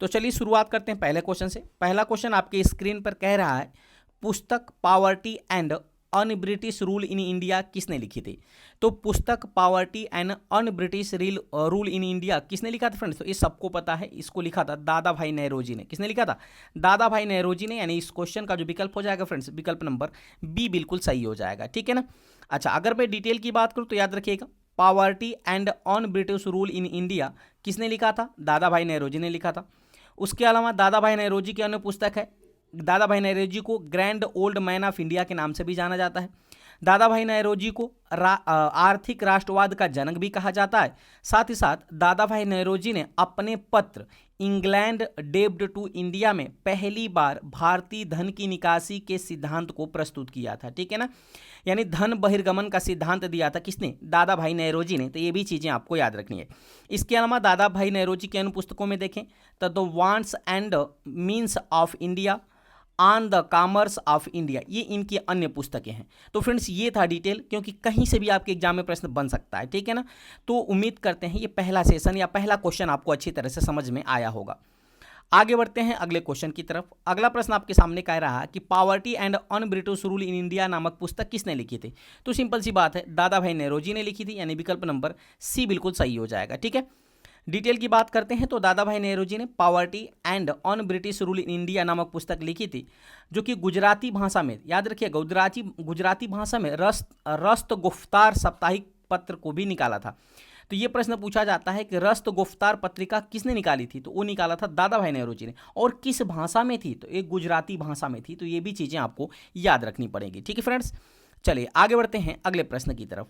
तो चलिए शुरुआत करते हैं पहले क्वेश्चन से। पहला क्वेश्चन आपके स्क्रीन पर कह रहा है, पुस्तक poverty and un British rule in India किसने लिखी थी? तो पुस्तक poverty and un British rule in India किसने लिखा था फ्रेंड्स? तो ये सबको पता है, इसको लिखा था दादा भाई नेहरूजी ने। किसने लिखा था? दादा भाई नेहरूजी ने। यानी इस क्वेश्चन का जो विकल्प हो जाएगा फ्रेंड्स, विकल्प नंबर बी बिल्कुल सही हो जाएगा। ठीक है ना। अच्छा, अगर मैं डिटेल की बात करूँ तो याद रखिएगा, poverty and un British rule in India किसने लिखा था? दादा भाई नेहरूजी ने लिखा था। उसके अलावा दादा भाई नेहरूजी की अन्य पुस्तक है, दादा भाई नेहरूजी को grand old man of India के नाम से भी जाना जाता है। दादा भाई नेहरूजी को आर्थिक राष्ट्रवाद का जनक भी कहा जाता है। साथ ही साथ दादा भाई नेहरूजी ने अपने पत्र इंग्लैंड डेब्ड टू इंडिया में पहली बार भारतीय धन की निकासी के सिद्धांत को प्रस्तुत किया था। ठीक है ना। यानी धन बहिर्गमन का सिद्धांत दिया था किसने? दादा भाई नेहरूजी ने। तो ये भी चीज़ें आपको याद रखनी है। इसके अलावा दादा भाई नेहरूजी के अन्य पुस्तकों में देखें तो the wants and means of India, on the commerce of India, ये इनकी अन्य पुस्तकें हैं। तो फ्रेंड्स ये था डिटेल, क्योंकि कहीं से भी आपके एग्जाम में प्रश्न बन सकता है। ठीक है ना। तो उम्मीद करते हैं ये पहला सेशन या पहला क्वेश्चन आपको अच्छी तरह से समझ में आया होगा। आगे बढ़ते हैं अगले क्वेश्चन की तरफ। अगला प्रश्न आपके सामने कह रहा है कि poverty and un British rule in India नामक पुस्तक किसने लिखी थी? तो सिंपल सी बात है, दादा भाई नेहरूजी ने लिखी थी। यानी विकल्प नंबर सी बिल्कुल सही हो जाएगा। ठीक है। डिटेल की बात करते हैं तो दादा भाई नेहरूजी ने poverty and un British rule in India नामक पुस्तक लिखी थी, जो कि गुजराती भाषा में, याद रखिएगा, गुजराती भाषा में रस्त गुफ्तार साप्ताहिक पत्र को भी निकाला था। तो ये प्रश्न पूछा जाता है कि रस्त गुफ्तार पत्रिका किसने निकाली थी? तो वो निकाला था दादा भाई नेहरूजी ने। और किस भाषा में थी? तो एक गुजराती भाषा में थी। तो ये भी चीज़ें आपको याद रखनी पड़ेगी। ठीक है फ्रेंड्स। चलिए आगे बढ़ते हैं अगले प्रश्न की तरफ।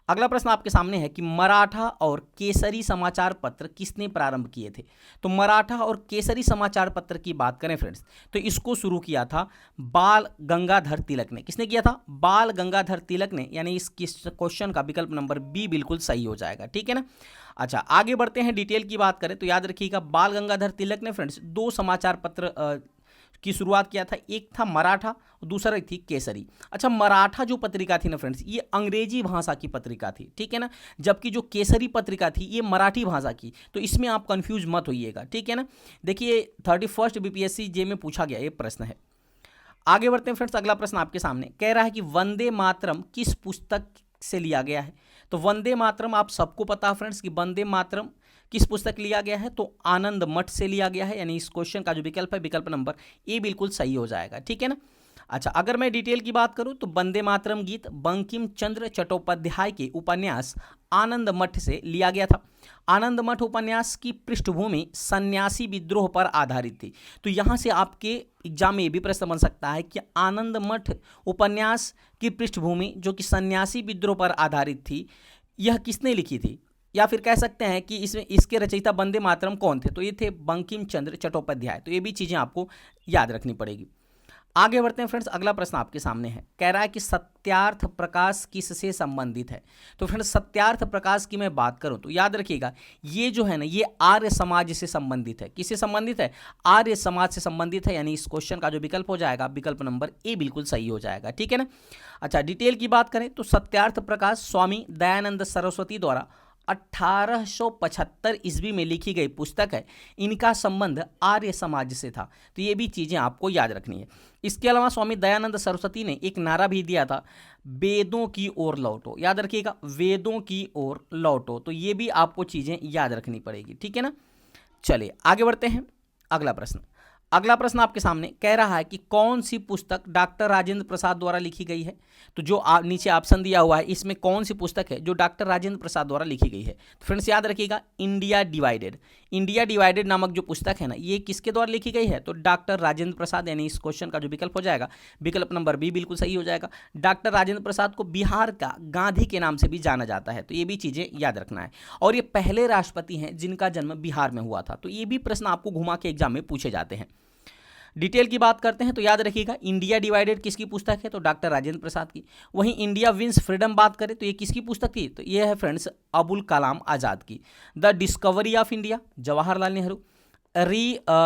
अगला प्रश्न आपके सामने है कि मराठा और केसरी समाचार पत्र किसने प्रारंभ किए थे? तो मराठा और केसरी समाचार पत्र की बात करें फ्रेंड्स, तो इसको शुरू किया था बाल गंगाधर तिलक ने। किसने किया था? बाल गंगाधर तिलक ने। यानी इस क्वेश्चन का विकल्प नंबर बी बिल्कुल सही हो जाएगा। ठीक है ना। अच्छा, आगे बढ़ते हैं। डिटेल की बात करें तो याद रखिएगा, बाल गंगाधर तिलक ने फ्रेंड्स दो समाचार पत्र की शुरुआत किया था। एक था मराठा, दूसरा थी केसरी। अच्छा, मराठा जो पत्रिका थी ना फ्रेंड्स, ये अंग्रेजी भाषा की पत्रिका थी। ठीक है ना। जबकि जो केसरी पत्रिका थी ये मराठी भाषा की। तो इसमें आप कंफ्यूज मत होइएगा। ठीक है ना। देखिए 31 बीपीएससी जे में पूछा गया ये प्रश्न है। आगे बढ़ते हैं फ्रेंड्स। अगला प्रश्न आपके सामने कह रहा है कि वंदे मातरम किस पुस्तक से लिया गया है? तो वंदे मातरम आप सबको पता है फ्रेंड्स कि वंदे मातरम किस पुस्तक लिया गया है? तो आनंद मठ से लिया गया है। यानी इस क्वेश्चन का जो विकल्प है, विकल्प नंबर ए बिल्कुल सही हो जाएगा। ठीक है ना। अच्छा, अगर मैं डिटेल की बात करूं तो वंदे मातरम गीत बंकिम चंद्र चट्टोपाध्याय के उपन्यास आनंद मठ से लिया गया था। आनंद मठ उपन्यास की पृष्ठभूमि सन्यासी विद्रोह पर आधारित थी। तो यहाँ से आपके एग्जाम में ये भी प्रश्न बन सकता है कि आनंद मठ उपन्यास की पृष्ठभूमि जो कि सन्यासी विद्रोह पर आधारित थी, यह किसने लिखी थी? या फिर कह सकते हैं कि इसमें इसके रचयिता वंदे मातरम कौन थे? तो ये थे बंकिम चंद्र चट्टोपाध्याय। तो ये भी चीज़ें आपको याद रखनी पड़ेगी। आगे बढ़ते हैं फ्रेंड्स। अगला प्रश्न आपके सामने है, कह रहा है कि सत्यार्थ प्रकाश किससे संबंधित है? तो फ्रेंड्स सत्यार्थ प्रकाश की मैं बात करूं तो याद रखिएगा, ये जो है ना, ये आर्य समाज से संबंधित है। किससे संबंधित है? आर्य समाज से संबंधित है। यानी इस क्वेश्चन का जो विकल्प हो जाएगा, विकल्प नंबर ए बिल्कुल सही हो जाएगा। ठीक है ना। अच्छा, डिटेल की बात करें तो सत्यार्थ प्रकाश स्वामी दयानंद सरस्वती द्वारा 1875 ईस्वी में लिखी गई पुस्तक है। इनका संबंध आर्य समाज से था। तो ये भी चीज़ें आपको याद रखनी है। इसके अलावा स्वामी दयानंद सरस्वती ने एक नारा भी दिया था, वेदों की ओर लौटो। याद रखिएगा, वेदों की ओर लौटो। तो ये भी आपको चीज़ें याद रखनी पड़ेगी। ठीक है ना। चलिए आगे बढ़ते हैं। अगला प्रश्न आपके सामने कह रहा है कि कौन सी पुस्तक डॉक्टर राजेंद्र प्रसाद द्वारा लिखी गई है? तो जो नीचे ऑप्शन दिया हुआ है, इसमें कौन सी पुस्तक है जो डॉक्टर राजेंद्र प्रसाद द्वारा लिखी गई है? तो फ्रेंड्स याद रखिएगा, इंडिया डिवाइडेड। इंडिया डिवाइडेड नामक जो पुस्तक है ना, ये किसके द्वारा लिखी गई है? तो डॉक्टर राजेंद्र प्रसाद। यानी इस क्वेश्चन का जो विकल्प हो जाएगा, विकल्प नंबर बी बिल्कुल सही हो जाएगा। डॉक्टर राजेंद्र प्रसाद को बिहार का गांधी के नाम से भी जाना जाता है। तो ये भी चीज़ें याद रखना है। और ये पहले राष्ट्रपति हैं जिनका जन्म बिहार में हुआ था। तो ये भी प्रश्न आपको घुमा के एग्जाम में पूछे जाते हैं। डिटेल की बात करते हैं तो याद रखिएगा, इंडिया डिवाइडेड किसकी पुस्तक है? तो डॉक्टर राजेंद्र प्रसाद की। वहीं इंडिया विंस फ्रीडम बात करें तो ये किसकी पुस्तक थी? तो ये है फ्रेंड्स अबुल कलाम आज़ाद की। The discovery of India Jawaharlal Nehru.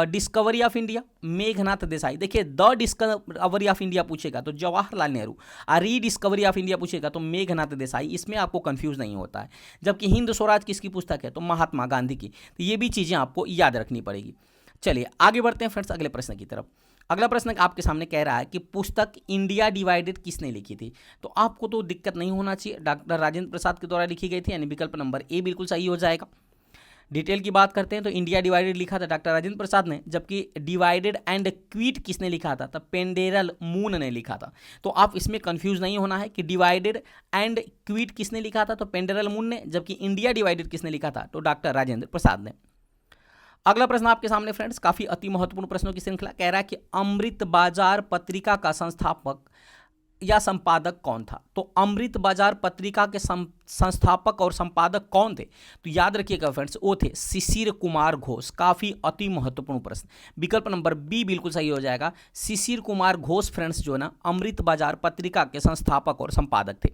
Discovery of India Meghnath Desai. देखिए, द डिस्कवरी ऑफ इंडिया पूछेगा तो जवाहरलाल नेहरू, और रीडिस्कवरी ऑफ इंडिया पूछेगा तो मेघनाथ देसाई। इसमें आपको कंफ्यूज नहीं होता है। जबकि हिंद स्वराज किसकी पुस्तक है? तो महात्मा गांधी की। तो ये भी चीज़ें आपको याद रखनी पड़ेगी। चलिए आगे बढ़ते हैं फ्रेंड्स अगले प्रश्न की तरफ। अगला प्रश्न आपके सामने कह रहा है कि पुस्तक इंडिया डिवाइडेड किसने लिखी थी। तो आपको तो दिक्कत नहीं होना चाहिए, डॉक्टर राजेंद्र प्रसाद के द्वारा लिखी गई थी, यानी विकल्प नंबर ए बिल्कुल सही हो जाएगा। डिटेल की बात करते हैं तो इंडिया डिवाइडेड लिखा था डॉक्टर राजेंद्र प्रसाद ने, जबकि डिवाइडेड एंड क्विट किसने लिखा था, तब पेंडेरल मून ने लिखा था। तो आप इसमें कंफ्यूज नहीं होना है कि डिवाइडेड एंड क्विट किसने लिखा था, तो पेंडेरल मून ने, जबकि इंडिया डिवाइडेड किसने लिखा था, तो डॉक्टर राजेंद्र प्रसाद ने। अगला प्रश्न आपके सामने फ्रेंड्स काफी अति महत्वपूर्ण प्रश्नों की श्रृंखला, कह रहा है कि अमृत बाजार पत्रिका का संस्थापक या संपादक कौन था। तो अमृत बाजार पत्रिका के संस्थापक और संपादक कौन थे, तो याद रखिएगा फ्रेंड्स वो थे शिशिर कुमार घोष। काफी अति महत्वपूर्ण प्रश्न, विकल्प नंबर बी बिल्कुल सही हो जाएगा। शिशिर कुमार घोष फ्रेंड्स जो है ना अमृत बाजार पत्रिका के संस्थापक और संपादक थे।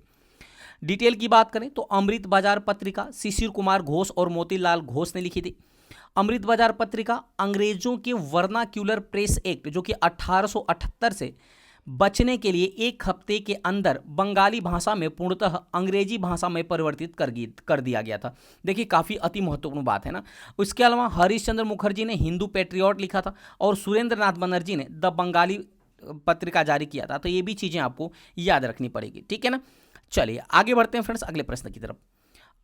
डिटेल की बात करें तो अमृत बाजार पत्रिका शिशिर कुमार घोष और मोतीलाल घोष ने लिखी थी। अमृत बाजार पत्रिका अंग्रेजों के वर्नाक्यूलर प्रेस एक्ट जो कि 1878 से बचने के लिए एक हफ्ते के अंदर बंगाली भाषा में पूर्णतः अंग्रेजी भाषा में परिवर्तित कर दिया गया था। देखिए काफ़ी अति महत्वपूर्ण बात है ना। उसके अलावा हरीश चंद्र मुखर्जी ने हिंदू पेट्रियट लिखा था और सुरेंद्र नाथ बनर्जी ने द बंगाली पत्रिका जारी किया था। तो ये भी चीज़ें आपको याद रखनी पड़ेगी, ठीक है ना। चलिए आगे बढ़ते हैं फ्रेंड्स अगले प्रश्न की तरफ।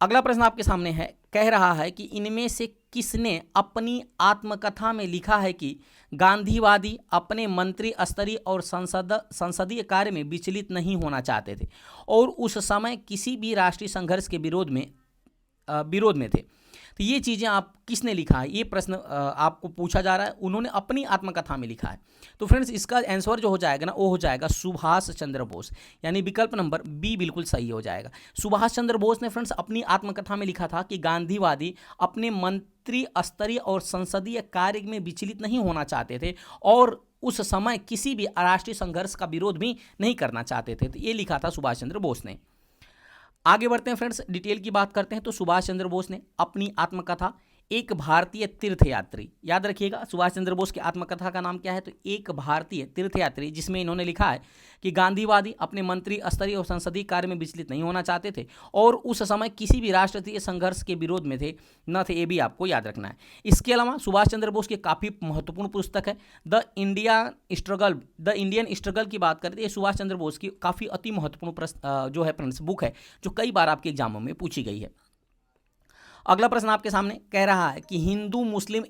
अगला प्रश्न आपके सामने है, कह रहा है कि इनमें से किसने अपनी आत्मकथा में लिखा है कि गांधीवादी अपने मंत्री स्तरीय और संसदीय कार्य में विचलित नहीं होना चाहते थे और उस समय किसी भी राष्ट्रीय संघर्ष के विरोध में थे। तो ये चीज़ें आप किसने लिखा है, ये प्रश्न आपको पूछा जा रहा है। उन्होंने अपनी आत्मकथा में लिखा है। तो फ्रेंड्स इसका आंसर जो हो जाएगा ना वो हो जाएगा सुभाष चंद्र बोस, यानी विकल्प नंबर बी बिल्कुल सही हो जाएगा। सुभाष चंद्र बोस ने फ्रेंड्स अपनी आत्मकथा में लिखा था कि गांधीवादी अपने मंत्री स्तरीय और संसदीय कार्य में विचलित नहीं होना चाहते थे और उस समय किसी भी राष्ट्रीय संघर्ष का विरोध भी नहीं करना चाहते थे। तो ये लिखा था सुभाष चंद्र बोस ने। आगे बढ़ते हैं फ्रेंड्स, डिटेल की बात करते हैं तो सुभाष चंद्र बोस ने अपनी आत्मकथा एक भारतीय तीर्थयात्री, याद रखिएगा सुभाष चंद्र बोस की आत्मकथा का नाम क्या है, तो एक भारतीय तीर्थयात्री, जिसमें इन्होंने लिखा है कि गांधीवादी अपने मंत्री स्तरीय और संसदीय कार्य में विचलित नहीं होना चाहते थे और उस समय किसी भी राष्ट्रीय संघर्ष के विरोध में थे न थे, ये भी आपको याद रखना है। इसके अलावा सुभाष चंद्र बोस की काफ़ी महत्वपूर्ण पुस्तक है द इंडियन स्ट्रगल की बात करते हैं। सुभाष चंद्र बोस की काफ़ी अति महत्वपूर्ण जो है फ्रेंड्स बुक है जो कई बार आपके एग्जामों में पूछी गई है। अगला प्रश्न आपके सामने कह रहा है कि हिंदू मुस्लिम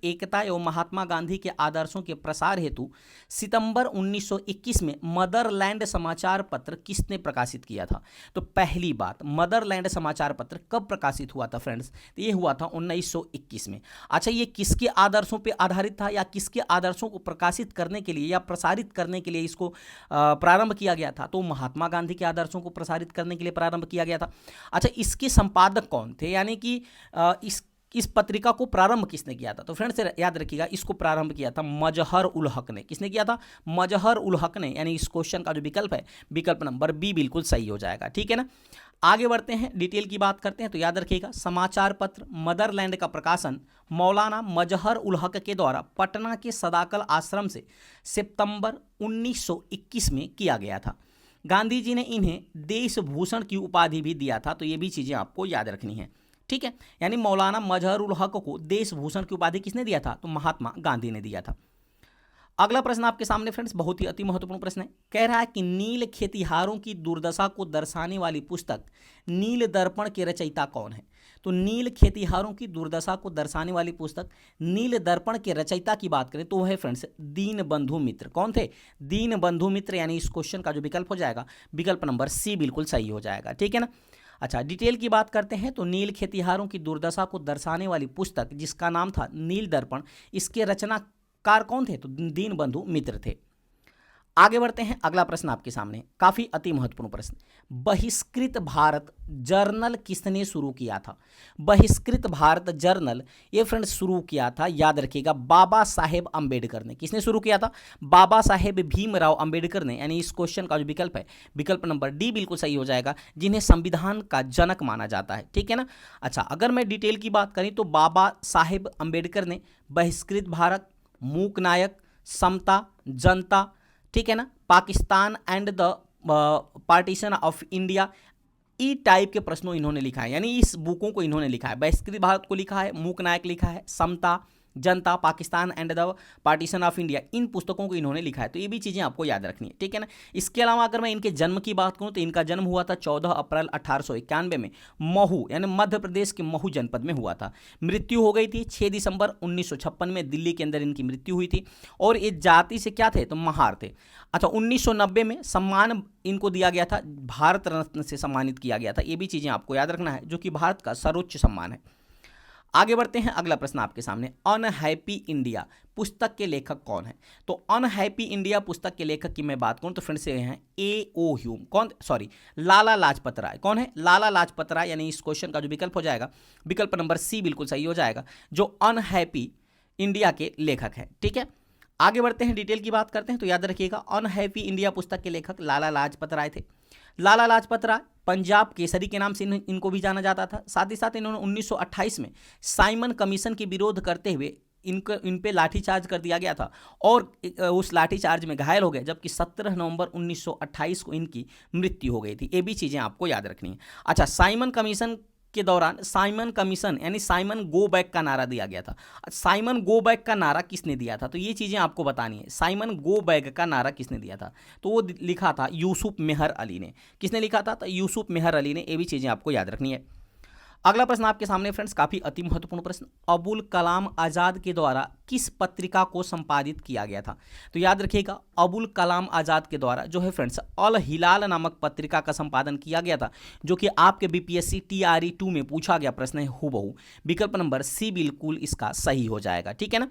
एकता एवं महात्मा गांधी के आदर्शों के प्रसार हेतु सितंबर 1921 में मदरलैंड समाचार पत्र किसने प्रकाशित किया था। तो पहली बात, मदरलैंड समाचार पत्र कब प्रकाशित हुआ था फ्रेंड्स, तो ये हुआ था 1921 में। अच्छा, ये किसके आदर्शों पर आधारित था या किसके आदर्शों को प्रकाशित करने के लिए या प्रसारित करने के लिए इसको प्रारंभ किया गया था, तो महात्मा गांधी के आदर्शों को प्रसारित करने के लिए प्रारंभ किया गया था। अच्छा, इसके संपादक कौन थे, यानी कि इस पत्रिका को प्रारंभ किसने किया था, तो फ्रेंड्स याद रखिएगा इसको प्रारंभ किया था मजहर उल हक ने। किसने किया था, मजहर उल हक ने, यानी इस क्वेश्चन का जो विकल्प है विकल्प नंबर बी बिल्कुल सही हो जाएगा, ठीक है ना। आगे बढ़ते हैं, डिटेल की बात करते हैं तो याद रखिएगा समाचार पत्र मदरलैंड का प्रकाशन मौलाना मजहर उल हक के द्वारा पटना के सदाकल आश्रम से सितंबर 1921 में किया गया था। गांधी जी ने इन्हें देशभूषण की उपाधि भी दिया था। तो ये भी चीज़ें आपको याद रखनी है, ठीक है। यानी मौलाना मजहर उल हक को देशभूषण की उपाधि किसने दिया था, तो महात्मा गांधी ने दिया था। अगला प्रश्न आपके सामने फ्रेंड्स बहुत ही अति महत्वपूर्ण प्रश्न है, कह रहा है कि नील खेतिहारों की दुर्दशा को दर्शाने वाली पुस्तक नील दर्पण के रचयिता कौन है। तो नील खेतिहारों की दुर्दशा को दर्शाने वाली पुस्तक नील दर्पण के रचयिता की बात करें तो वह है फ्रेंड्स दीन बंधु मित्र। कौन थे, दीन बंधु मित्र, यानी इस क्वेश्चन का जो विकल्प हो जाएगा विकल्प नंबर सी बिल्कुल सही हो जाएगा, ठीक है ना। अच्छा, डिटेल की बात करते हैं तो नील खेतिहारों की दुर्दशा को दर्शाने वाली पुस्तक जिसका नाम था नील दर्पण, इसके रचनाकार कौन थे, तो दीन बंधु मित्र थे। आगे बढ़ते हैं, अगला प्रश्न आपके सामने काफी अति महत्वपूर्ण प्रश्न, बहिष्कृत भारत जर्नल किसने शुरू किया था। बहिष्कृत भारत जर्नल ये फ्रेंड्स शुरू किया था, याद रखिएगा, बाबा साहेब अंबेडकर ने। किसने शुरू किया था, बाबा साहेब भीमराव अंबेडकर ने, यानी इस क्वेश्चन का जो विकल्प है विकल्प नंबर डी बिल्कुल सही हो जाएगा, जिन्हें संविधान का जनक माना जाता है, ठीक है ना। अच्छा, अगर मैं डिटेल की बात करें तो बाबा साहेब अंबेडकर ने बहिष्कृत भारत, मूक नायक, समता, जनता, ठीक है ना, Pakistan and the partition of India, E type के प्रश्नों इन्होंने लिखा है, यानी इस बुकों को इन्होंने लिखा है। बहिष्कृत भारत को लिखा है, मूक नायक लिखा है, Samata, Janata, Pakistan and the partition of India, इन पुस्तकों को इन्होंने लिखा है। तो ये भी चीज़ें आपको याद रखनी है, ठीक है ना। इसके अलावा अगर मैं इनके जन्म की बात करूँ तो इनका जन्म हुआ था 14 अप्रैल 1891 में महू यानी मध्य प्रदेश के महू जनपद में हुआ था। मृत्यु हो गई थी 6 दिसंबर 1956 में, दिल्ली के अंदर इनकी मृत्यु हुई थी। और ये जाति से क्या थे, तो महार थे। अच्छा, 1990 में सम्मान इनको दिया गया था, भारत रत्न से सम्मानित किया गया था। ये भी चीज़ें आपको याद रखना है, जो कि भारत का सर्वोच्च सम्मान है। आगे बढ़ते हैं, अगला प्रश्न आपके सामने, अनहैप्पी इंडिया पुस्तक के लेखक कौन है। तो अनहैप्पी इंडिया पुस्तक के लेखक की मैं बात करूं तो फ्रेंड्स ये हैं A.O. ह्यूम। कौन, सॉरी, लाला लाजपत राय। कौन है, लाला लाजपत राय। यानी इस क्वेश्चन का जो विकल्प हो जाएगा, विकल्प नंबर सी बिल्कुल सही हो जाएगा, जो अनहैप्पी इंडिया के लेखक है, ठीक है। आगे बढ़ते हैं, डिटेल की बात करते हैं। तो याद रखिएगा, अनहैप्पी इंडिया पुस्तक के लेखक लाला लाजपत राय थे। लाला लाजपत राय पंजाब केसरी के नाम से इनको भी जाना जाता था। साथ ही साथ इन्होंने 1928 में साइमन कमीशन के विरोध करते हुए इन पे लाठीचार्ज कर दिया गया था और उस लाठीचार्ज में घायल हो गए, जबकि 17 नवंबर 1928 को इनकी मृत्यु हो गई थी। ये भी चीज़ें आपको याद रखनी है। अच्छा, साइमन कमीशन के दौरान साइमन कमीशन यानी साइमन गो बैक का नारा दिया गया था। साइमन गो बैक का नारा किसने दिया था, तो ये चीज़ें आपको बतानी है। साइमन गो बैक का नारा किसने दिया था, तो वो लिखा था यूसुफ मेहर अली ने। किसने लिखा था, तो यूसुफ मेहर अली ने। ये भी चीज़ें आपको याद रखनी है। अगला प्रश्न आपके सामने फ्रेंड्स, काफी अति महत्वपूर्ण प्रश्न, अबुल कलाम आजाद के द्वारा किस पत्रिका को संपादित किया गया था। तो याद रखिएगा, अबुल कलाम आजाद के द्वारा जो है फ्रेंड्स अल हिलाल नामक पत्रिका का संपादन किया गया था, जो कि आपके बीपीएससी TRE 2 में पूछा गया प्रश्न है हूबहू। विकल्प नंबर सी बिल्कुल इसका सही हो जाएगा, ठीक है ना।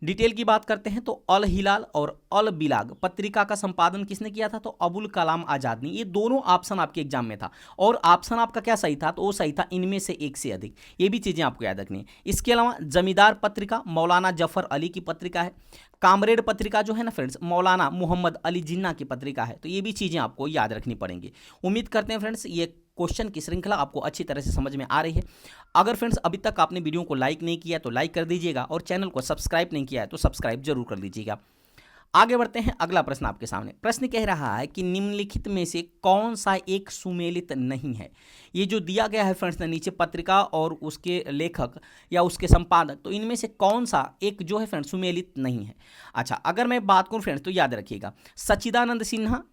डिटेल की बात करते हैं तो अल हिलाल और अल बिलाग पत्रिका का संपादन किसने किया था, तो अबुल कलाम आजाद ने। ये दोनों ऑप्शन आपके एग्जाम में था और ऑप्शन आपका क्या सही था, तो वो सही था इनमें से एक से अधिक। ये भी चीज़ें आपको याद रखनी है। इसके अलावा जमींदार पत्रिका मौलाना जफर अली की पत्रिका है। कामरेड पत्रिका जो है ना फ्रेंड्स, मौलाना मोहम्मद अली जिन्ना की पत्रिका है। तो ये भी चीज़ें आपको याद रखनी पड़ेंगी। उम्मीद करते हैं फ्रेंड्स ये क्वेश्चन की श्रृंखला आपको अच्छी तरह से समझ में आ रही है। अगर फ्रेंड्स अभी तक आपने वीडियो को लाइक नहीं किया तो लाइक कर दीजिएगा और चैनल को सब्सक्राइब नहीं किया है तो सब्सक्राइब जरूर कर लीजिएगा। आगे बढ़ते हैं, अगला प्रश्न आपके सामने। प्रश्न कह रहा है कि निम्नलिखित में से कौन सा एक सुमेलित नहीं है। ये जो दिया गया है फ्रेंड्स नीचे पत्रिका और उसके लेखक या उसके संपादक, तो इनमें से कौन सा एक जो है फ्रेंड्स सुमेलित नहीं है। अच्छा, अगर मैं बात करूं फ्रेंड्स तो याद रखिएगा, सच्चिदानंद सिन्हा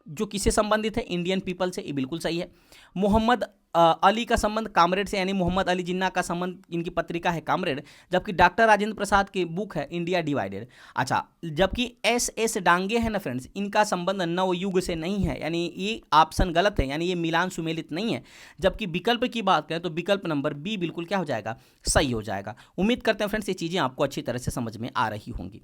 जो किससे संबंधित है, इंडियन पीपल से, ये बिल्कुल सही है। मोहम्मद अली का संबंध कामरेड से, यानी मोहम्मद अली जिन्ना का संबंध, इनकी पत्रिका है कामरेड। जबकि डॉक्टर राजेंद्र प्रसाद की बुक है इंडिया डिवाइडेड। अच्छा, जबकि SS डांगे है ना फ्रेंड्स, इनका संबंध नवयुग से नहीं है, यानी ये ऑप्शन गलत है, यानी ये मिलान सुमेलित नहीं है। जबकि विकल्प की बात करें तो विकल्प नंबर बी बिल्कुल क्या हो जाएगा, सही हो जाएगा। उम्मीद करते हैं फ्रेंड्स ये चीज़ें आपको अच्छी तरह से समझ में आ रही होंगी।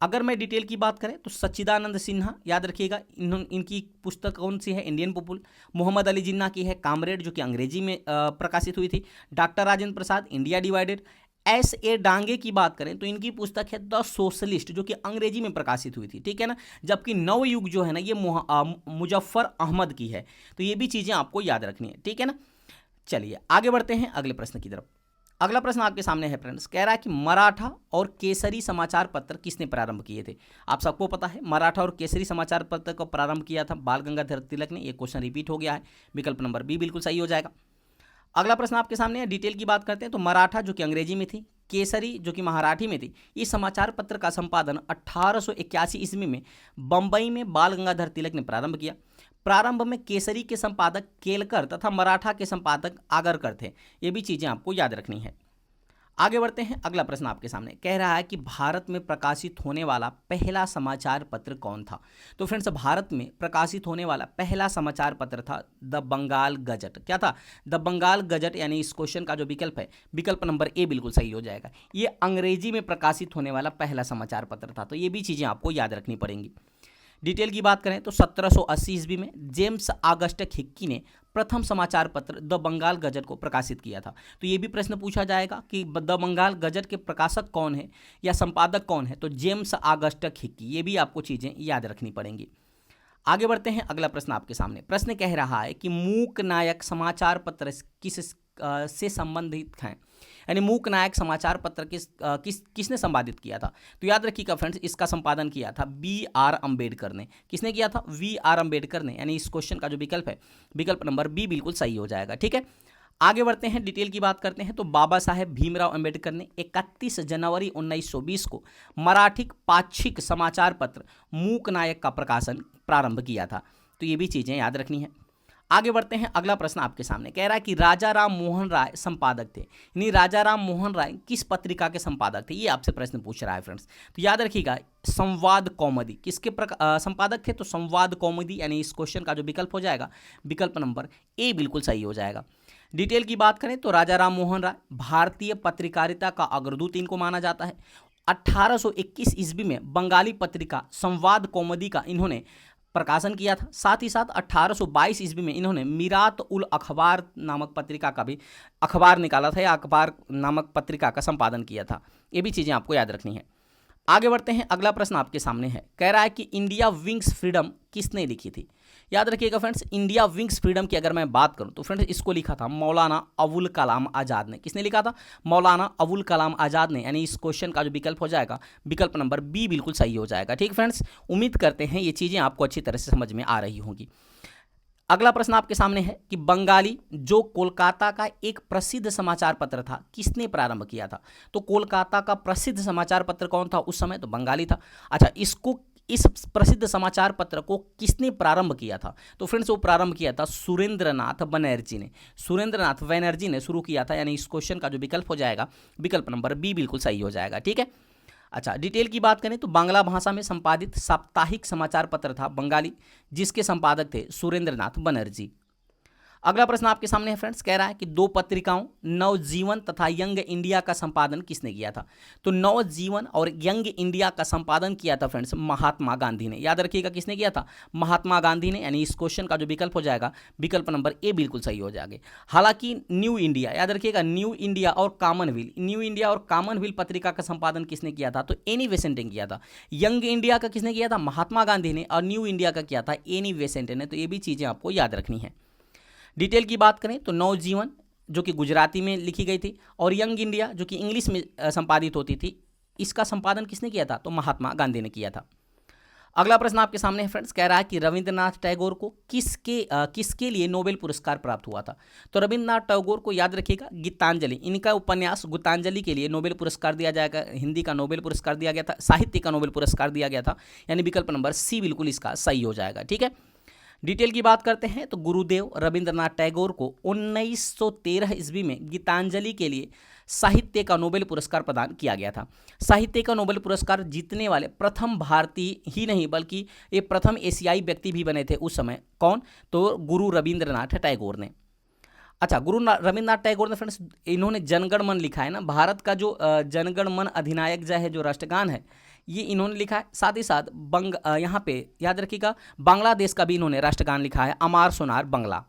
अगर मैं डिटेल की बात करें तो सच्चिदानंद सिन्हा याद रखिएगा, इनकी पुस्तक कौन सी है, इंडियन पीपुल। मोहम्मद अली जिन्ना की है कामरेड जो कि अंग्रेजी में प्रकाशित हुई थी। Doctor Rajendra Prasad India divided. SA Dange की बात करें तो इनकी पुस्तक है द सोशलिस्ट जो कि अंग्रेजी में प्रकाशित हुई थी, ठीक है ना। जबकि नवयुग जो है ना ये मुजफ्फर अहमद की है। तो ये भी चीज़ें आपको याद रखनी है, ठीक है ना। चलिए आगे बढ़ते हैं अगले प्रश्न की तरफ। अगला प्रश्न आपके सामने है फ्रेंड्स, कह रहा है कि मराठा और केसरी समाचार पत्र किसने प्रारंभ किए थे। आप सबको पता है मराठा और केसरी समाचार पत्र को प्रारंभ किया था बाल गंगाधर तिलक ने। ये क्वेश्चन रिपीट हो गया है, विकल्प नंबर बी बिल्कुल सही हो जाएगा। अगला प्रश्न आपके सामने है, डिटेल की बात करते हैं तो मराठा जो कि अंग्रेजी में थी, केसरी जो कि मराठी में थी, ये समाचार पत्र का संपादन 1881 ईस्वी में बंबई में बाल गंगाधर तिलक ने प्रारंभ किया। प्रारंभ में केसरी के संपादक केलकर तथा मराठा के संपादक आगरकर थे। ये भी चीज़ें आपको याद रखनी है। आगे बढ़ते हैं, अगला प्रश्न आपके सामने कह रहा है कि भारत में प्रकाशित होने वाला पहला समाचार पत्र कौन था। तो फ्रेंड्स भारत में प्रकाशित होने वाला पहला समाचार पत्र था द बंगाल गजट। क्या था, द बंगाल गजट। यानी इस क्वेश्चन का जो विकल्प है, विकल्प नंबर ए बिल्कुल सही हो जाएगा। ये अंग्रेजी में प्रकाशित होने वाला पहला समाचार पत्र था। तो ये भी चीज़ें आपको याद रखनी पड़ेंगी। डिटेल की बात करें तो 1780 ईस्वी में जेम्स ऑगस्टस हिक्की ने प्रथम समाचार पत्र द बंगाल गजट को प्रकाशित किया था। तो ये भी प्रश्न पूछा जाएगा कि द बंगाल गजट के प्रकाशक कौन है या संपादक कौन है, तो जेम्स ऑगस्टस हिक्की। ये भी आपको चीज़ें याद रखनी पड़ेंगी। आगे बढ़ते हैं, अगला प्रश्न आपके सामने। प्रश्न कह रहा है कि मूक नायक समाचार पत्र से संबंधित हैं, यानी मूक नायक समाचार पत्र किसने संपादित किया था। तो याद रखिएगा फ्रेंड्स, इसका संपादन किया था BR अम्बेडकर ने। किसने किया था, VR अम्बेडकर ने। यानी इस क्वेश्चन का जो विकल्प है, विकल्प नंबर बी बिल्कुल सही हो जाएगा, ठीक है। आगे बढ़ते हैं, डिटेल की बात करते हैं। तो बाबा साहेब भीमराव अंबेडकर ने 31 जनवरी 1920 को मराठी पाक्षिक समाचार पत्र मूक नायक का प्रकाशन प्रारंभ किया था। तो ये भी चीज़ें याद रखनी है। आगे बढ़ते हैं, अगला प्रश्न आपके सामने कह रहा है कि राजा राम मोहन राय संपादक थे, यानी राजा राम मोहन राय किस पत्रिका के संपादक थे, ये आपसे प्रश्न पूछ रहा है फ्रेंड्स। तो याद रखिएगा, संवाद कौमुदी किसके संपादक थे, तो संवाद कौमुदी, यानी इस क्वेश्चन का जो विकल्प हो जाएगा विकल्प नंबर ए बिल्कुल सही हो जाएगा। डिटेल की बात करें तो राजा राम मोहन राय भारतीय पत्रकारिता का अग्रदूत इनको माना जाता है। 1821 ईस्वी में बंगाली पत्रिका संवाद कौमुदी का इन्होंने प्रकाशन किया था। साथ ही साथ 1822 ईस्वी में इन्होंने मीरात उल अखबार नामक पत्रिका का भी अखबार निकाला था, या अखबार नामक पत्रिका का संपादन किया था। ये भी चीज़ें आपको याद रखनी है। आगे बढ़ते हैं, अगला प्रश्न आपके सामने है, कह रहा है कि इंडिया विंग्स फ्रीडम किसने लिखी थी। याद रखिएगा फ्रेंड्स, इंडिया विंग्स फ्रीडम की अगर मैं बात करूं तो फ्रेंड्स इसको लिखा था मौलाना अबुल कलाम आज़ाद ने। किसने लिखा था, मौलाना अबुल कलाम आज़ाद ने, यानी इस क्वेश्चन का जो विकल्प हो जाएगा विकल्प नंबर बी बिल्कुल सही हो जाएगा। ठीक फ्रेंड्स, उम्मीद करते हैं ये चीज़ें आपको अच्छी तरह से समझ में आ रही होंगी। अगला प्रश्न आपके सामने है कि बंगाली जो कोलकाता का एक प्रसिद्ध समाचार पत्र था किसने प्रारंभ किया था। तो कोलकाता का प्रसिद्ध समाचार पत्र कौन था उस समय, तो बंगाली था। अच्छा, इस प्रसिद्ध समाचार पत्र को किसने प्रारंभ किया था, तो फ्रेंड्स वो प्रारंभ किया था सुरेंद्रनाथ बनर्जी ने। सुरेंद्रनाथ बनर्जी ने शुरू किया था, यानी इस क्वेश्चन का जो विकल्प हो जाएगा विकल्प नंबर बी बिल्कुल सही हो जाएगा। ठीक है। अच्छा, डिटेल की बात करें तो बांग्ला भाषा में संपादित साप्ताहिक समाचार पत्र था बंगाली, जिसके संपादक थे सुरेंद्रनाथ बनर्जी। अगला प्रश्न आपके सामने है फ्रेंड्स, कह रहा है कि दो पत्रिकाओं नवजीवन तथा यंग इंडिया का संपादन किसने किया था। तो नवजीवन और यंग इंडिया का संपादन किया था फ्रेंड्स महात्मा गांधी ने। याद रखिएगा किसने किया था, महात्मा गांधी ने, यानी इस क्वेश्चन का जो विकल्प हो जाएगा विकल्प नंबर ए बिल्कुल सही हो जाएगा। हालांकि न्यू इंडिया, याद रखिएगा न्यू इंडिया और कॉमनवेल्थ पत्रिका का संपादन किसने किया था, तो एनी बेसेंट ने किया था। यंग इंडिया का किसने किया था, महात्मा गांधी ने, और न्यू इंडिया का किया था एनी बेसेंट ने। तो ये भी चीज़ें आपको याद रखनी है। डिटेल की बात करें तो नवजीवन जो कि गुजराती में लिखी गई थी, और यंग इंडिया जो कि इंग्लिश में संपादित होती थी, इसका संपादन किसने किया था, तो महात्मा गांधी ने किया था। अगला प्रश्न आपके सामने है फ्रेंड्स, कह रहा है कि रविंद्रनाथ टैगोर को किसके लिए नोबेल पुरस्कार प्राप्त हुआ था। तो रविंद्रनाथ टैगोर को याद रखिएगा गीतांजलि, इनका उपन्यास गीतांजलि के लिए नोबेल पुरस्कार दिया जाएगा। हिंदी का नोबेल पुरस्कार दिया गया था, साहित्य का नोबेल पुरस्कार दिया गया था, यानी विकल्प नंबर सी बिल्कुल इसका सही हो जाएगा। ठीक है। डिटेल की बात करते हैं तो गुरुदेव रविंद्रनाथ टैगोर को 1913 ईस्वी में गीतांजलि के लिए साहित्य का नोबेल पुरस्कार प्रदान किया गया था। साहित्य का नोबेल पुरस्कार जीतने वाले प्रथम भारतीय ही नहीं बल्कि ये प्रथम एशियाई व्यक्ति भी बने थे उस समय। कौन, तो गुरु रविंद्रनाथ टैगोर ने। अच्छा, रविंद्रनाथ टैगोर ने फ्रेंड्स इन्होंने जनगण मन लिखा है ना, भारत का जो जनगण मन अधिनायक जय है जो राष्ट्रगान है, ये इन्होंने लिखा है। साथ ही साथ यहाँ पे याद रखिएगा बांग्लादेश का भी इन्होंने राष्ट्रगान लिखा है, अमार सोनार बंगला।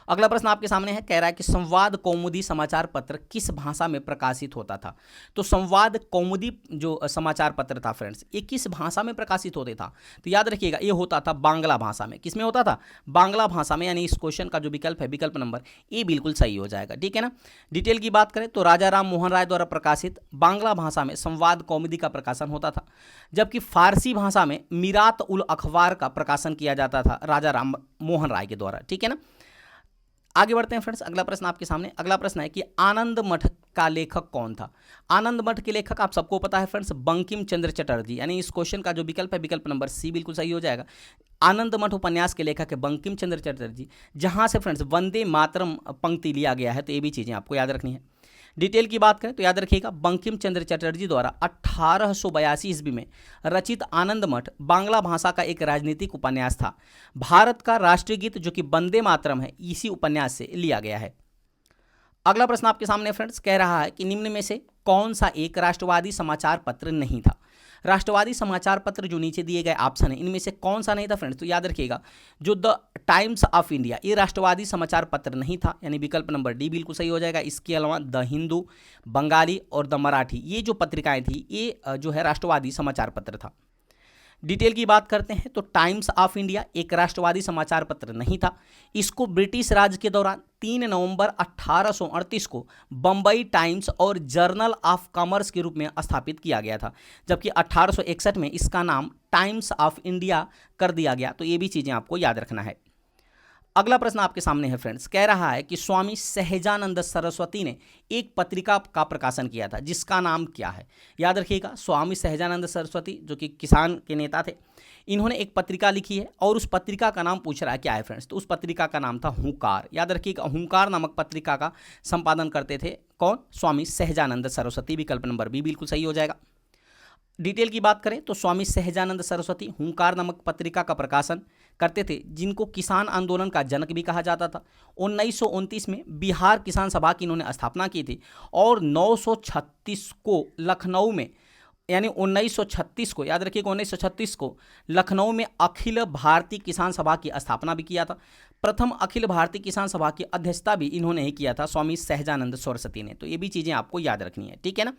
अगला प्रश्न आपके सामने है, कह रहा है कि संवाद कौमुदी समाचार पत्र किस भाषा में प्रकाशित होता था। तो संवाद कौमुदी जो समाचार पत्र था फ्रेंड्स, ये किस भाषा में प्रकाशित होता था, तो याद रखिएगा ये होता था बांग्ला भाषा में। किस में होता था, बांग्ला भाषा में, यानी इस क्वेश्चन का जो विकल्प है विकल्प नंबर ए बिल्कुल सही हो जाएगा। ठीक है ना। डिटेल की बात करें तो राजा राम मोहन राय द्वारा प्रकाशित बांग्ला भाषा में संवाद कौमुदी का प्रकाशन होता था, जबकि फारसी भाषा में मीरात उल अखबार का प्रकाशन किया जाता था राजा राम मोहन राय के द्वारा। ठीक है ना। आगे बढ़ते हैं फ्रेंड्स, अगला प्रश्न आपके सामने। अगला प्रश्न है कि आनंद मठ का लेखक कौन था। आनंद मठ के लेखक आप सबको पता है फ्रेंड्स बंकिम चंद्र चटर्जी, यानी इस क्वेश्चन का जो विकल्प है विकल्प नंबर सी बिल्कुल सही हो जाएगा। आनंद मठ उपन्यास के लेखक है बंकिम चंद्र चटर्जी, जहां से फ्रेंड्स वंदे मातरम पंक्ति लिया गया है। तो ये भी चीज़ें आपको याद रखनी है। डिटेल की बात करें तो याद रखिएगा बंकिम चंद्र चटर्जी द्वारा 1882 ईस्वी में रचित आनंद मठ बांग्ला भाषा का एक राजनीतिक उपन्यास था। भारत का राष्ट्रीय गीत जो कि वंदे मातरम है इसी उपन्यास से लिया गया है। अगला प्रश्न आपके सामने फ्रेंड्स कह रहा है कि निम्न में से कौन सा एक राष्ट्रवादी समाचार पत्र नहीं था। राष्ट्रवादी समाचार पत्र जो नीचे दिए गए ऑप्शन है इनमें से कौन सा नहीं था फ्रेंड्स, तो याद रखिएगा जो द टाइम्स ऑफ इंडिया ये राष्ट्रवादी समाचार पत्र नहीं था, यानी विकल्प नंबर डी बिल्कुल सही हो जाएगा। इसके अलावा द हिंदू, बंगाली और द मराठी ये जो पत्रिकाएं थी ये जो है राष्ट्रवादी समाचार पत्र था। डिटेल की बात करते हैं तो टाइम्स ऑफ इंडिया एक राष्ट्रवादी समाचार पत्र नहीं था। इसको ब्रिटिश राज के दौरान 3 नवंबर 1838 को बम्बई टाइम्स और जर्नल ऑफ कॉमर्स के रूप में स्थापित किया गया था, जबकि 1861 में इसका नाम टाइम्स ऑफ इंडिया कर दिया गया। तो ये भी चीज़ें आपको याद रखना है। अगला प्रश्न आपके सामने है फ्रेंड्स, कह रहा है कि स्वामी सहजानंद सरस्वती ने एक पत्रिका का प्रकाशन किया था जिसका नाम क्या है। याद रखिएगा, स्वामी सहजानंद सरस्वती जो कि किसान के नेता थे, इन्होंने एक पत्रिका लिखी है और उस पत्रिका का नाम पूछ रहा है क्या है फ्रेंड्स। तो उस पत्रिका का नाम था हुंकार। याद रखिएगा, हुंकार नामक पत्रिका का संपादन करते थे कौन? स्वामी सहजानंद सरस्वती। विकल्प नंबर बी बिल्कुल सही हो जाएगा। डिटेल की बात करें तो स्वामी सहजानंद सरस्वती हुंकार नामक पत्रिका का प्रकाशन करते थे, जिनको किसान आंदोलन का जनक भी कहा जाता था। 1929 में बिहार किसान सभा की इन्होंने स्थापना की थी और 936 को लखनऊ में, यानी 1936 को, याद रखिएगा 1936 को लखनऊ में अखिल भारतीय किसान सभा की स्थापना भी किया था। प्रथम अखिल भारतीय किसान सभा की अध्यक्षता भी इन्होंने ही किया था, स्वामी सहजानंद सरस्वती ने। तो ये भी चीज़ें आपको याद रखनी है, ठीक है ना।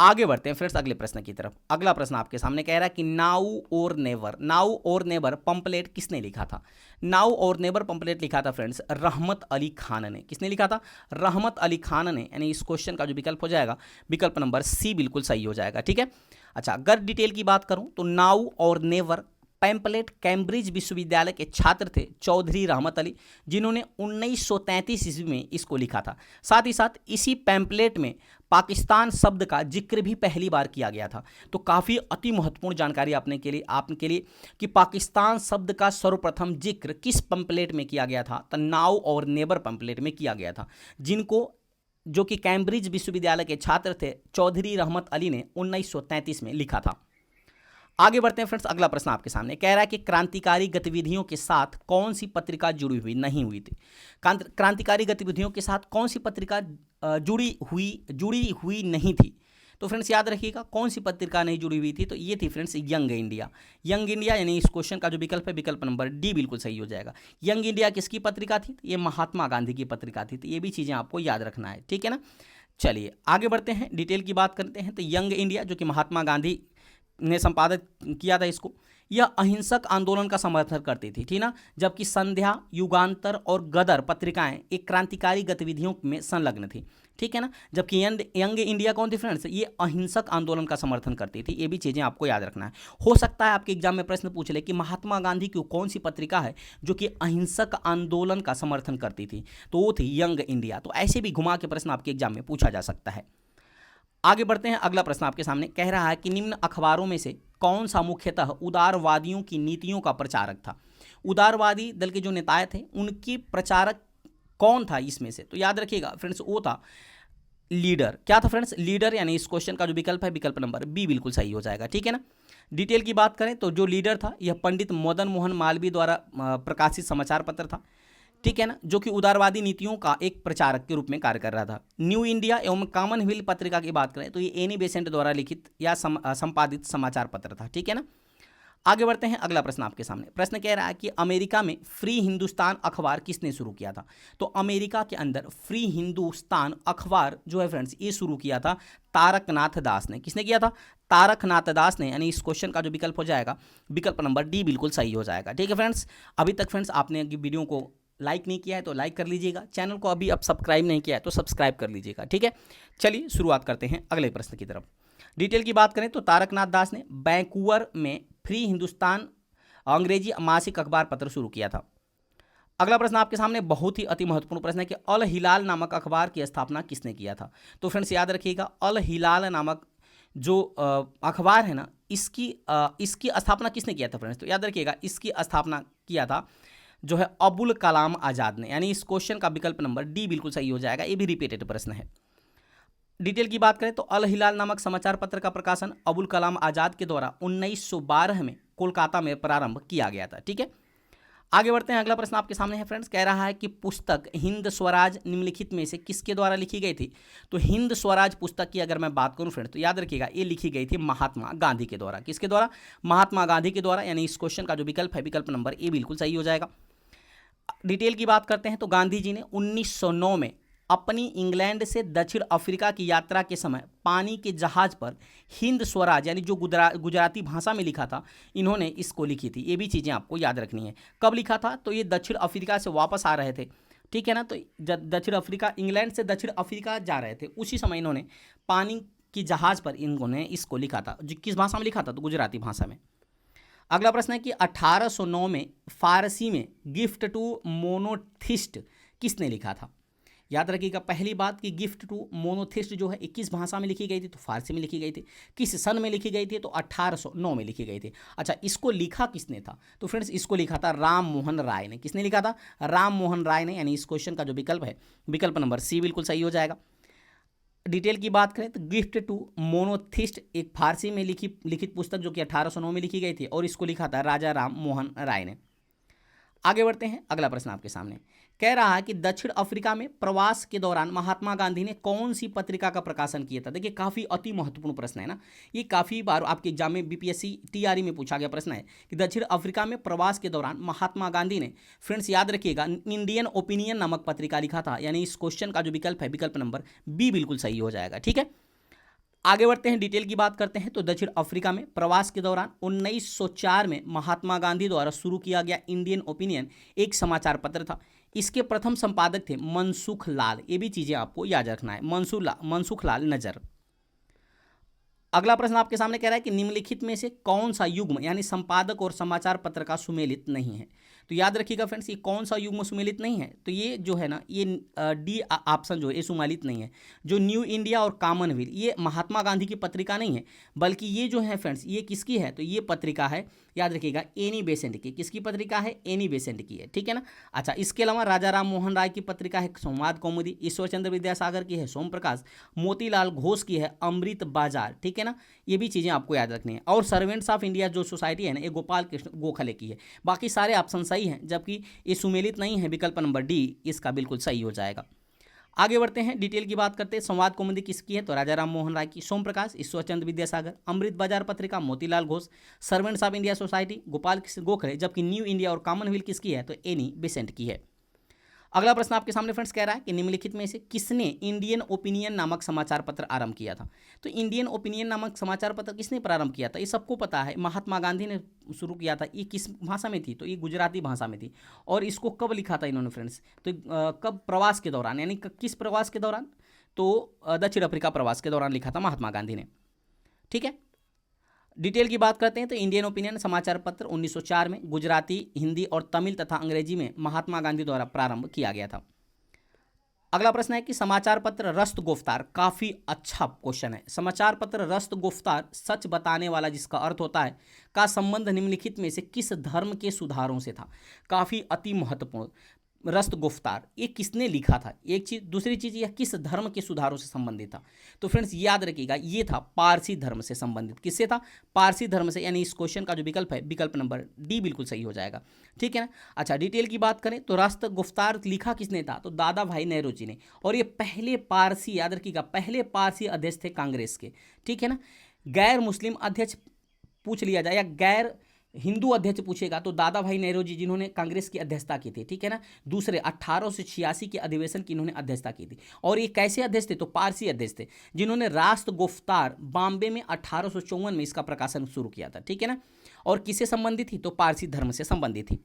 आगे बढ़ते हैं फ्रेंड्स अगले प्रश्न की तरफ। अगला प्रश्न आपके सामने कह रहा है कि नाउ और नेवर, नाउ और नेवर पंपलेट किसने लिखा था। नाउ और नेवर पंपलेट लिखा था फ्रेंड्स रहमत अली खान ने। किसने लिखा था? रहमत अली खान ने। यानी इस क्वेश्चन का जो विकल्प हो जाएगा, विकल्प नंबर सी बिल्कुल सही हो जाएगा, ठीक है। अच्छा, अगर डिटेल की बात करूं तो नाउ और नेवर पैम्पलेट कैम्ब्रिज विश्वविद्यालय के छात्र थे चौधरी रहमत अली, जिन्होंने 1933 ईस्वी में इसको लिखा था। साथ ही साथ इसी पैम्पलेट में पाकिस्तान शब्द का जिक्र भी पहली बार किया गया था। तो काफ़ी अति महत्वपूर्ण जानकारी आपके लिए कि पाकिस्तान शब्द का सर्वप्रथम जिक्र किस पैम्पलेट में किया गया था। तो नाउ और नेबर पैम्पलेट में किया गया था, जिनको जो कि कैम्ब्रिज विश्वविद्यालय के छात्र थे चौधरी रहमत अली ने 1933 में लिखा था। आगे बढ़ते हैं फ्रेंड्स, अगला प्रश्न आपके सामने कह रहा है कि क्रांतिकारी गतिविधियों के साथ कौन सी पत्रिका जुड़ी हुई नहीं हुई थी। क्रांतिकारी गतिविधियों के साथ कौन सी पत्रिका जुड़ी हुई नहीं थी। तो फ्रेंड्स याद रखिएगा कौन सी पत्रिका नहीं जुड़ी हुई थी। तो ये थी friends young India. Young India यानी इस क्वेश्चन का जो विकल्प है, विकल्प नंबर डी बिल्कुल सही हो जाएगा। यंग इंडिया किसकी पत्रिका थी? ये महात्मा गांधी की पत्रिका थी। तो ये भी चीज़ें आपको याद रखना है, ठीक है ना। चलिए आगे बढ़ते हैं, डिटेल की बात करते हैं। तो यंग इंडिया जो कि महात्मा गांधी ने संपादित किया था इसको, यह अहिंसक आंदोलन का समर्थन करती थी, ठीक ना। जबकि संध्या, युगांतर और गदर पत्रिकाएं एक क्रांतिकारी गतिविधियों में संलग्न थी, ठीक है ना। जबकि यंग इंडिया कौन थी फ्रेंड्स? ये अहिंसक आंदोलन का समर्थन करती थी। ये भी चीज़ें आपको याद रखना है। हो सकता है आपके एग्जाम में प्रश्न पूछ ले कि महात्मा गांधी की कौन सी पत्रिका है जो कि अहिंसक आंदोलन का समर्थन करती थी। तो वो थी यंग इंडिया। तो ऐसे भी घुमा के प्रश्न आपके एग्जाम में पूछा जा सकता है। आगे बढ़ते हैं, अगला प्रश्न आपके सामने कह रहा है कि निम्न अखबारों में से कौन सा मुख्यतः उदारवादियों की नीतियों का प्रचारक था। उदारवादी दल के जो नेताएं थे उनकी प्रचारक कौन था इसमें से? तो याद रखिएगा फ्रेंड्स वो था लीडर। क्या था फ्रेंड्स? लीडर। यानी इस क्वेश्चन का जो विकल्प है, विकल्प नंबर बी बिल्कुल सही हो जाएगा, ठीक है ना। डिटेल की बात करें तो जो लीडर था यह पंडित मदन मोहन मालवीय द्वारा प्रकाशित समाचार पत्र था, ठीक है ना, जो कि उदारवादी नीतियों का एक प्रचारक के रूप में कार्य कर रहा था। न्यू इंडिया एवं कॉमनवेल्थ पत्रिका की बात करें तो ये एनी बेसेंट द्वारा लिखित या संपादित समाचार पत्र था, ठीक है ना। आगे बढ़ते हैं, अगला प्रश्न आपके सामने। प्रश्न कह रहा है कि अमेरिका में फ्री हिंदुस्तान अखबार किसने शुरू किया था। तो अमेरिका के अंदर फ्री हिंदुस्तान अखबार जो है फ्रेंड्स ये शुरू किया था तारकनाथ दास ने। किसने किया था? तारकनाथ दास ने। यानी इस क्वेश्चन का जो विकल्प हो जाएगा, विकल्प नंबर डी बिल्कुल सही हो जाएगा, ठीक है फ्रेंड्स। अभी तक फ्रेंड्स आपने वीडियो को लाइक नहीं किया है तो लाइक कर लीजिएगा, चैनल को अभी आप सब्सक्राइब नहीं किया है तो सब्सक्राइब कर लीजिएगा, ठीक है। चलिए शुरुआत करते हैं अगले प्रश्न की तरफ। डिटेल की बात करें तो तारकनाथ दास ने वैंकूवर में फ्री हिंदुस्तान अंग्रेजी मासिक अखबार पत्र शुरू किया था। अगला प्रश्न आपके सामने बहुत ही अति महत्वपूर्ण प्रश्न है कि अल हिलाल नामक अखबार की स्थापना किसने किया था। तो फ्रेंड्स याद रखिएगा अल हिलाल नामक जो अखबार है ना, इसकी स्थापना किसने किया था फ्रेंड्स। तो याद रखिएगा इसकी स्थापना किया था जो है अबुल कलाम आज़ाद ने। यानी इस क्वेश्चन का विकल्प नंबर डी बिल्कुल सही हो जाएगा। ये भी रिपीटेड प्रश्न है। डिटेल की बात करें तो अल हिलाल नामक समाचार पत्र का प्रकाशन अबुल कलाम आज़ाद के द्वारा 1912 में कोलकाता में प्रारंभ किया गया था, ठीक है। आगे बढ़ते हैं, अगला प्रश्न आपके सामने है फ्रेंड्स। कह रहा है कि पुस्तक हिंद स्वराज निम्नलिखित में से किसके द्वारा लिखी गई थी। तो हिंद स्वराज पुस्तक की अगर मैं बात करूं फ्रेंड्स तो याद रखिएगा ये लिखी गई थी महात्मा गांधी के द्वारा। किसके द्वारा? महात्मा गांधी के द्वारा। यानी इस क्वेश्चन का जो विकल्प है, विकल्प नंबर ए बिल्कुल सही हो जाएगा। डिटेल की बात करते हैं तो गांधी जी ने 1909 में अपनी इंग्लैंड से दक्षिण अफ्रीका की यात्रा के समय पानी के जहाज पर हिंद स्वराज यानी जो गुजराती भाषा में लिखा था इन्होंने इसको लिखी थी। ये भी चीज़ें आपको याद रखनी है। कब लिखा था? तो ये दक्षिण अफ्रीका से वापस आ रहे थे, ठीक है ना। तो दक्षिण अफ्रीका, इंग्लैंड से दक्षिण अफ्रीका जा रहे थे, उसी समय इन्होंने पानी की जहाज पर इन्होंने इसको लिखा था। जो किस भाषा में लिखा था? तो गुजराती भाषा में। अगला प्रश्न है कि 1809 में फारसी में गिफ्ट टू मोनोथिस्ट किसने लिखा था। याद रखिएगा पहली बात कि गिफ्ट टू मोनोथिस्ट जो है 21 भाषा में लिखी गई थी, तो फारसी में लिखी गई थी। किस सन में लिखी गई थी, तो 1809 में लिखी गई थी। अच्छा, इसको लिखा किसने था, तो फ्रेंड्स इसको लिखा था राम मोहन राय ने। किसने लिखा था, राम मोहन राय ने। यानी इस क्वेश्चन का जो विकल्प है, विकल्प नंबर सी बिल्कुल सही हो जाएगा। डिटेल की बात करें तो गिफ्ट टू मोनोथिस्ट एक फारसी में लिखित पुस्तक जो कि 1809 में लिखी गई थी, और इसको लिखा था राजा राम मोहन राय ने। आगे बढ़ते हैं, अगला प्रश्न आपके सामने कह रहा है कि दक्षिण अफ्रीका में प्रवास के दौरान महात्मा गांधी ने कौन सी पत्रिका का प्रकाशन किया था। देखिए काफ़ी अति महत्वपूर्ण प्रश्न है ना, ये काफ़ी बार आपके एग्जाम में बीपीएससी टीआरई में पूछा गया प्रश्न है कि दक्षिण अफ्रीका में प्रवास के दौरान महात्मा गांधी ने, फ्रेंड्स याद रखिएगा, इंडियन ओपिनियन नामक पत्रिका लिखा था। यानी इस क्वेश्चन का जो विकल्प है, विकल्प नंबर बी बिल्कुल सही हो जाएगा। ठीक है, आगे बढ़ते हैं, डिटेल की बात करते हैं। तो दक्षिण अफ्रीका में प्रवास के दौरान 1904 में महात्मा गांधी द्वारा शुरू किया गया इंडियन ओपिनियन एक समाचार पत्र था। इसके प्रथम संपादक थे मनसुख लाल। ये भी चीजें आपको याद रखना है, मनसुख लाल नजर। अगला प्रश्न आपके सामने कह रहा है कि निम्नलिखित में से कौन सा युग्म यानी संपादक और समाचार पत्र का सुमेलित नहीं है। तो याद रखिएगा फ्रेंड्स, ये कौन सा युग्म सुमेलित नहीं है, तो ये जो है ना, ये डी ऑप्शन जो है ये सुमेलित नहीं है। जो न्यू इंडिया और कॉमनवेल्थ, ये महात्मा गांधी की पत्रिका नहीं है, बल्कि ये जो है फ्रेंड्स, ये किसकी है, तो ये पत्रिका है, याद रखिएगा, एनी बेसेंट की। किसकी पत्रिका है, एनी बेसेंट की है। ठीक है ना। अच्छा, इसके अलावा राजा राम मोहन राय की पत्रिका है संवाद कौमुदी, ईश्वरचंद्र विद्यासागर की है सोम प्रकाश, मोतीलाल घोष की है अमृत बाजार। ठीक है ना, ये भी चीज़ें आपको याद रखनी है। और सर्वेंट्स ऑफ इंडिया जो सोसाइटी है ना, ये गोपाल कृष्ण गोखले की है। बाकी सारे ऑप्शन सही हैं, जबकि ये सुमेलित नहीं है, विकल्प नंबर डी इसका बिल्कुल सही हो जाएगा। आगे बढ़ते हैं, डिटेल की बात करते हैं। संवाद कौमुदी किसकी है, तो राजा राम मोहन राय की, सोम प्रकाश, ईश्वरचंद्र विद्यासागर, अमृत बाजार पत्रिका Motilal Ghosh, servants of India society Gopal Krishna Gokhale, जबकि न्यू इंडिया और कॉमनवेल्थ किसकी है, तो एनी बेसेंट की है। अगला प्रश्न आपके सामने फ्रेंड्स कह रहा है कि निम्नलिखित में से किसने इंडियन ओपिनियन नामक समाचार पत्र आरंभ किया था। तो इंडियन ओपिनियन नामक समाचार पत्र किसने प्रारंभ किया था, ये सबको पता है, महात्मा गांधी ने शुरू किया था। ये किस भाषा में थी, तो ये गुजराती भाषा में थी। और इसको कब लिखा था इन्होंने फ्रेंड्स, तो कब, प्रवास के दौरान, यानी किस प्रवास के दौरान, तो दक्षिण अफ्रीका प्रवास के दौरान लिखा था महात्मा गांधी ने। ठीक है, डिटेल की बात करते हैं। तो इंडियन ओपिनियन समाचार पत्र 1904 में गुजराती, हिंदी और तमिल तथा अंग्रेजी में महात्मा गांधी द्वारा प्रारंभ किया गया था। अगला प्रश्न है कि समाचार पत्र रस्त गुफ्तार, काफी अच्छा क्वेश्चन है। समाचार पत्र रस्त गुफ्तार, सच बताने वाला जिसका अर्थ होता है, का संबंध निम्नलिखित में से किस धर्म के सुधारों से था। काफी अति महत्वपूर्ण, रस्त गुफ्तार ये किसने लिखा था, एक चीज। दूसरी चीज, यह किस धर्म के सुधारों से संबंधित था, तो फ्रेंड्स याद रखिएगा ये था पारसी धर्म से संबंधित। किससे था, पारसी धर्म से। यानी इस क्वेश्चन का जो विकल्प है, विकल्प नंबर डी बिल्कुल सही हो जाएगा। ठीक है ना। अच्छा, डिटेल की बात करें तो रस्त गुफ्तार लिखा किसने था, तो दादा भाई नेहरू ने। और ये पहले पारसी, याद रखिएगा, पहले पारसी अध्यक्ष थे कांग्रेस के। ठीक है ना। गैर मुस्लिम अध्यक्ष पूछ लिया जाए या गैर हिंदू अध्यक्ष पूछेगा तो दादा भाई नेहरू जी, जिन्होंने कांग्रेस की अध्यक्षता की थी। ठीक है ना। दूसरे 1886 के अधिवेशन की इन्होंने अध्यक्षता की थी। और ये कैसे अध्यक्ष थे, तो पारसी अध्यक्ष थे, जिन्होंने राष्ट्र गुफ्तार बॉम्बे में 1854 में इसका प्रकाशन शुरू किया था। ठीक है ना। और किससे संबंधित थी, तो पारसी धर्म से संबंधित थी।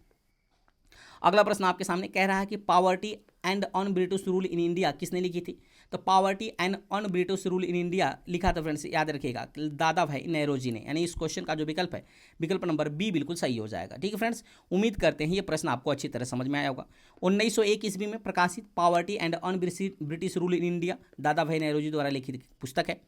अगला प्रश्न आपके सामने कह रहा है कि poverty and on British rule in India किसने लिखी थी, तो poverty and on British rule in India लिखा था फ्रेंड्स, याद रखिएगा, दादा भाई नेहरू जी ने। यानी इस क्वेश्चन का जो विकल्प है, विकल्प नंबर बी बिल्कुल सही हो जाएगा। ठीक है फ्रेंड्स, उम्मीद करते हैं ये प्रश्न आपको अच्छी तरह समझ में आया होगा। 1901 ईस्वी में प्रकाशित poverty and on British rule in India दादा भाई नेहरू जी द्वारा लिखित पुस्तक है।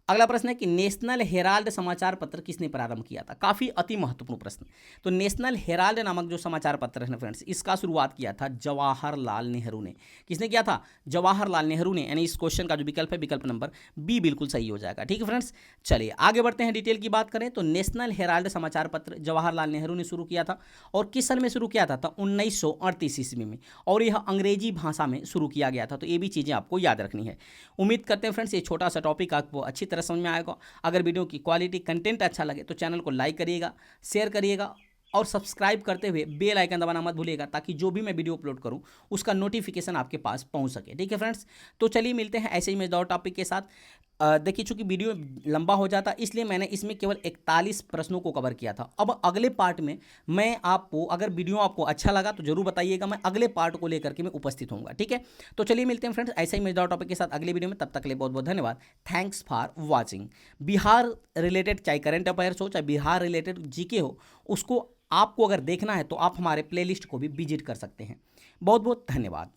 अगला प्रश्न है कि नेशनल हेराल्ड समाचार पत्र किसने प्रारंभ किया था। काफी अति महत्वपूर्ण प्रश्न। तो नेशनल हेराल्ड नामक जो समाचार पत्र है फ्रेंड्स, इसका शुरुआत किया था जवाहरलाल नेहरू ने। किसने किया था, जवाहरलाल नेहरू ने। यानी इस क्वेश्चन का जो विकल्प है, विकल्प नंबर बी बिल्कुल सही हो जाएगा। ठीक है फ्रेंड्स, चलिए आगे बढ़ते हैं। डिटेल की बात करें तो नेशनल हेराल्ड समाचार पत्र जवाहरलाल नेहरू ने शुरू किया था। और किस सन में शुरू किया था, 1938 ईस्वी में। और यह अंग्रेजी भाषा में शुरू किया गया था। तो ये भी चीजें आपको याद रखनी है। उम्मीद करते हैं फ्रेंड्स ये छोटा सा टॉपिक आपको अच्छी समझ में आएगा। अगर वीडियो की क्वालिटी कंटेंट अच्छा लगे तो चैनल को लाइक करिएगा, शेयर करिएगा और सब्सक्राइब करते हुए बेल आइकन दबाना मत भूलिएगा, ताकि जो भी मैं वीडियो अपलोड करूं उसका नोटिफिकेशन आपके पास पहुंच सके। ठीक है फ्रेंड्स, तो चलिए मिलते हैं ऐसे ही मजेदार टॉपिक के साथ। देखिए चूंकि वीडियो लंबा हो जाता इसलिए मैंने इसमें केवल 41 प्रश्नों को कवर किया था। अब अगले पार्ट में मैं आपको, अगर वीडियो आपको अच्छा लगा तो जरूर बताइएगा, मैं अगले पार्ट को लेकर के मैं उपस्थित होऊंगा। ठीक है, तो चलिए मिलते हैं फ्रेंड्स ऐसे ही मजेदार टॉपिक के साथ अगले वीडियो में। तब तक के लिए बहुत बहुत धन्यवाद। Thanks for watching. Bihar related चाहे करंट अफेयर्स हो, चाहे बिहार रिलेटेड जीके हो, उसको आपको अगर देखना है तो आप हमारे प्लेलिस्ट को भी विजिट कर सकते हैं। बहुत बहुत धन्यवाद।